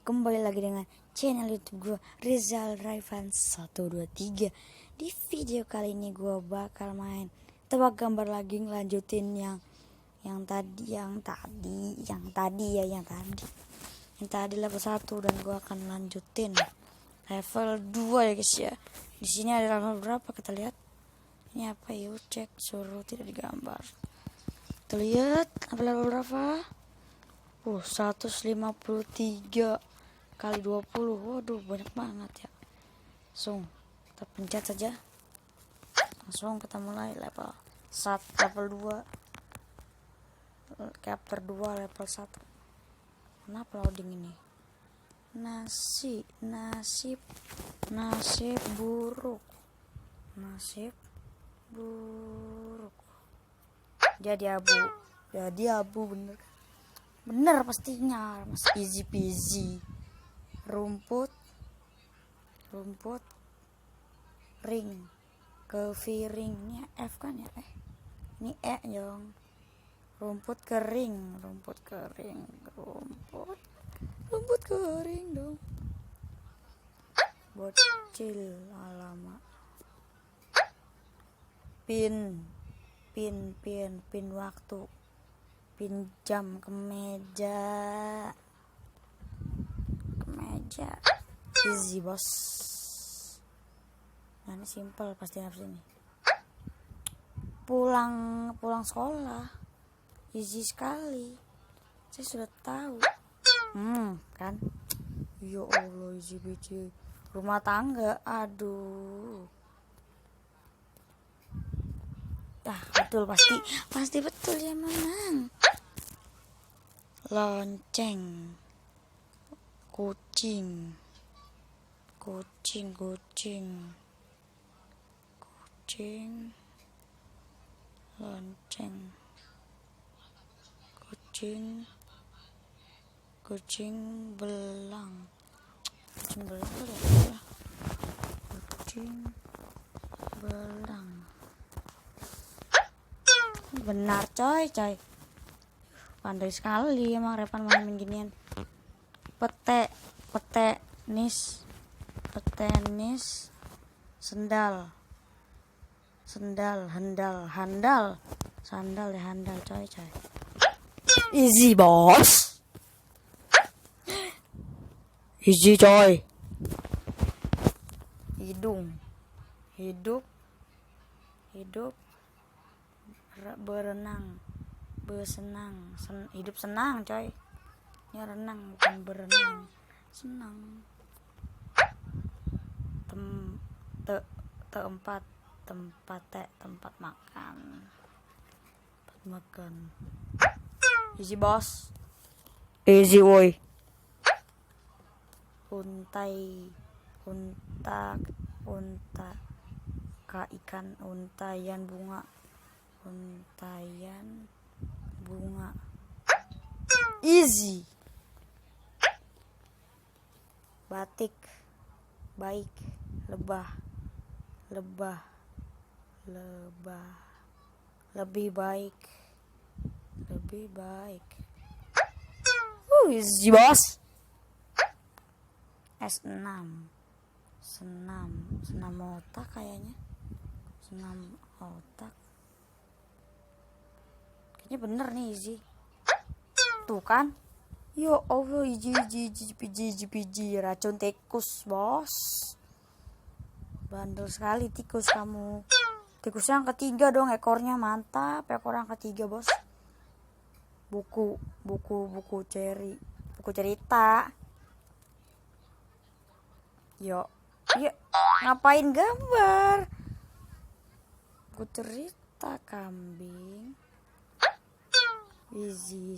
Kembali lagi dengan channel YouTube gue, Rizal Raivan 123. Di video kali ini gue bakal main tebak gambar lagi, ngelanjutin yang tadi level 1, dan gue akan lanjutin level 2 ya guys ya. Di sini ada level berapa kita lihat. Ini apa, yuk cek, suruh tidak digambar. Kita lihat apa level berapa. 153 kali 20. Waduh, banyak banget ya. Langsung kita pencet saja. Langsung kita mulai level 1, level 2, chapter 2, level 1. Kenapa loading ini? Nasib buruk. Jadi abu bener pastinya, mas. Easy peasy. Rumput ring keviring. Ini F kan ya? Ini E dong. Rumput kering dong. Bocil, alamak. Pin waktu. Pinjam kemeja. Easy bos. Nah, ini simple pasti harus ini. Pulang sekolah. Easy sekali. Saya sudah tahu. Kan? Ya Allah, easy biji. Rumah tangga. Aduh. Betul pasti betul ya, menang. Lonceng. Kucing. Lonceng. Kucing belang. Benar coy. Pandai sekali emang Revan main ginian. Petenis, handal coy. Easy bos. Easy coy. Hidup berenang, hidup senang coy. Ini renang bukan berenang. Senang. Tempat makan. Easy bos. Easy woy. Unta ikan. Untayan bunga. Easy. Batik. Baik. Lebah. Lebih baik. Easy bos. S6. Senam otak kayaknya. Kayaknya bener nih easy. Tuh kan? Yo Allah, easy racun tikus bos. Bandel sekali tikus kamu. Tikusnya yang ketiga dong, ekornya mantap. Ekor yang ketiga bos. Buku cerita. Yo, ngapain gambar? Buku cerita kambing. Easy.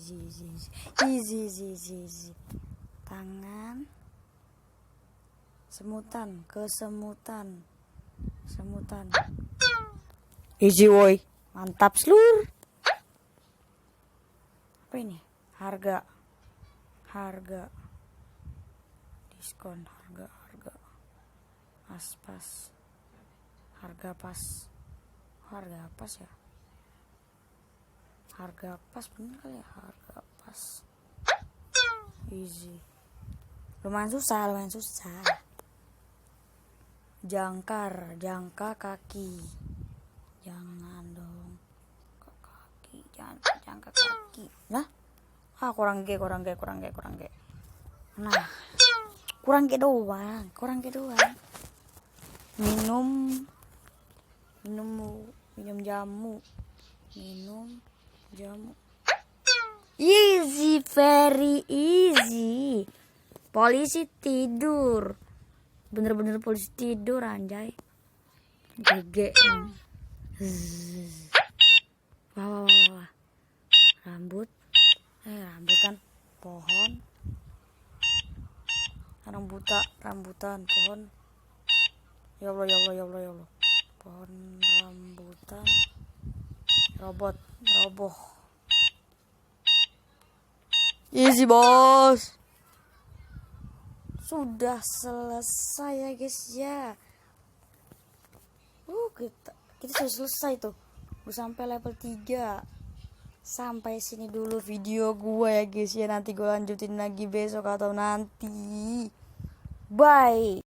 Tangan. Kesemutan. Easy woy. Mantap seluruh. Apa ini? Harga. Diskon. Harga. Pas. Harga pas ya. Harga pas bener kali ya. Harga pas. Easy. lumayan susah. Jangka kaki, jangan dong ke kaki, jangan jangka kaki. Nah, kurang G. Nah, kurang G doang. Minum jamu. Easy, very easy. Polisi tidur. Bener-bener polisi tidur, anjay. GG. Wah. Rambutan, pohon. Rambutan, pohon. Ya Allah. Pohon rambutan. Roboh. Easy, bos. Sudah selesai ya guys ya. Kita sudah selesai tuh. Udah sampai level 3. Sampai sini dulu video gua ya guys ya. Nanti gua lanjutin lagi besok atau nanti. Bye.